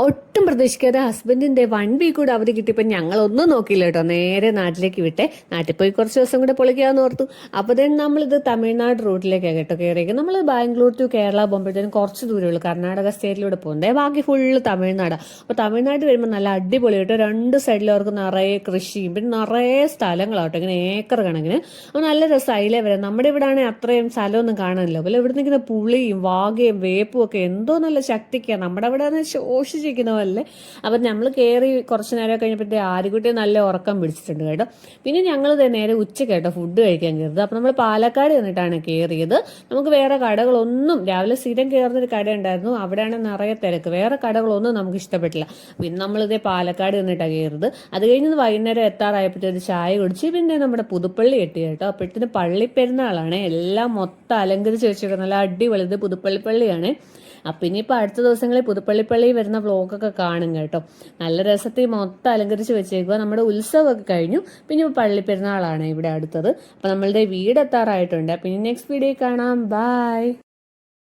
ഒട്ടും പ്രതീക്ഷിക്കാതെ ഹസ്ബൻഡിന്റെ 1 വീക്ക് കൂടെ അവധി കിട്ടിയപ്പോൾ ഞങ്ങളൊന്നും നോക്കിയില്ല കേട്ടോ, നേരെ നാട്ടിലേക്ക് വിട്ടെ. നാട്ടിൽ പോയി കുറച്ച് ദിവസം കൂടെ പൊളിക്കാന്ന് ഓർത്തു. അപ്പോൾ തന്നെ നമ്മളിത് തമിഴ്നാട് റൂട്ടിലേക്കാണ് കേട്ടോ കയറിയേക്കുന്നത്. നമ്മൾ ബാംഗ്ലൂർ ടു കേരള പോകുമ്പോഴത്തേനും കുറച്ച് ദൂരമുള്ളൂ, കർണാടക സ്റ്റേറ്റിലൂടെ പോകുന്നത്. ബാക്കി ഫുള്ള് തമിഴ്നാടാണ്. അപ്പോൾ തമിഴ്നാട്ടിൽ വരുമ്പോൾ നല്ല അടിപൊളി കേട്ടോ, രണ്ട് സൈഡിലും അവർക്ക് നിറയെ കൃഷിയും പിന്നെ നിറയെ സ്ഥലങ്ങളാട്ടോ, ഇങ്ങനെ ഏക്കർ കണക്കിന്. അപ്പോൾ നല്ല രസം അതിലേ വരാം. നമ്മുടെ ഇവിടെ ആണെങ്കിൽ അത്രയും സ്ഥലമൊന്നും കാണാനില്ല. അപ്പോൾ ഇവിടെ നിൽക്കുന്ന പുളിയും വാഗയും വേപ്പും ഒക്കെ എന്തോ നല്ല ശക്തിക്കാണ്. നമ്മുടെ അവിടെ ശോഷിച്ചിരിക്കുന്ന പോലെ. അപ്പം നമ്മൾ കയറി കുറച്ച് നേരം കഴിഞ്ഞപ്പോഴത്തെ ആര്യക്കുട്ടി നല്ല ഉറക്കം പിടിച്ചിട്ടുണ്ട് കേട്ടോ. പിന്നെ ഞങ്ങൾ നേരെ ഉച്ചയ്ക്ക് കേട്ടോ ഫുഡ് കഴിക്കാൻ കയറിയത്. അപ്പം നമ്മൾ പാലക്കാട് വന്നിട്ടാണ് കയറിയത്. നമുക്ക് വേറെ കടകളൊന്നും, രാവിലെ സ്ഥിരം കയറുന്നൊരു കട ഉണ്ടായിരുന്നു, അവിടെയാണ് നിറയെ തിരക്ക്. വേറെ കടകളൊന്നും നമുക്ക് ഇഷ്ടപ്പെട്ടില്ല. പിന്നെ നമ്മളിതേ പാലക്കാട് വന്നിട്ടാണ് കയറിയത്. അത് കഴിഞ്ഞ് വൈകുന്നേരം എത്താറായപ്പോഴത്തെ ഒരു ചായ കുടിച്ച് പിന്നെ നമ്മുടെ പുതുപ്പള്ളി എത്തി കേട്ടോ. അപ്പോഴത്തേന് പള്ളി പെരുന്നാളാണ്, എല്ലാം മൊത്തം അലങ്കരിച്ച് വെച്ചേക്കുന്നത്. നല്ല അടിപൊളി, ഇത് പുതുപ്പള്ളി പള്ളിയാണ്. അപ്പം ഇനിയിപ്പോൾ അടുത്ത ദിവസങ്ങളിൽ പുതുപ്പള്ളി വരുന്ന വ്ലോഗൊക്കെ കാണും കേട്ടോ. നല്ല രസത്തിൽ മൊത്തം അലങ്കരിച്ച് വെച്ചേക്കുക. നമ്മുടെ ഉത്സവമൊക്കെ കഴിഞ്ഞു. പിന്നെ പള്ളി പെരുന്നാളാണ് ഇവിടെ അടുത്തത്. അപ്പം നമ്മളുടെ വീടെത്താറായിട്ടുണ്ട്. പിന്നെ നെക്സ്റ്റ് വീഡിയോ കാണാം. ബൈ.